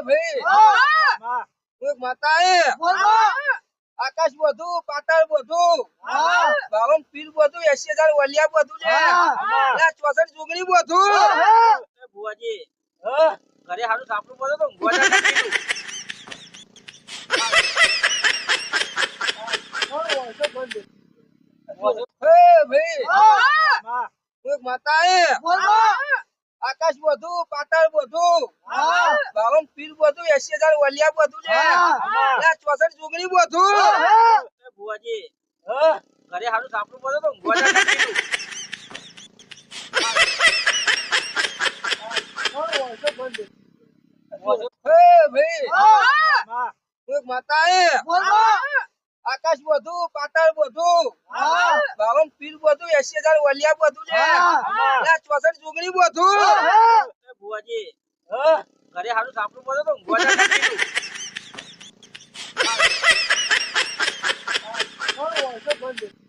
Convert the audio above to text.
ભાઈ હા. એક માતા એ બોલો. આકાશ બધું પાતાળ બધું હા. 52 પીર બધું 80,000 વલિયા બધું છે હા. એટલે 64 જોગણી બધું એ બુઆજી ઘરે હારું સાપડું પડે તો ઊંઘવા ના કીધું. હે ભાઈ હા. એક માતા એ બોલો. આકાશ બધું પાતાળ બધું હા. 52 પીર બધું 80,000 વલિયા બધું છે હા. એટલે 64 જોગણી બધું એ બુઆજી ઘરે હારું સાપડું પડે તો ઊંઘવા ના કીધું. હે ભાઈ હા. એક માતા એ બોલો. આકાશ બધું પાતાળ બધું હા. 52 પીર બધું 80,000 વલિયા બધું છે હા. એટલે 64 જોગણી બધું એ બુઆજી ઘરે હારું સાપડું પડે તો ઊંઘવા ના કીધું. હે ભાઈ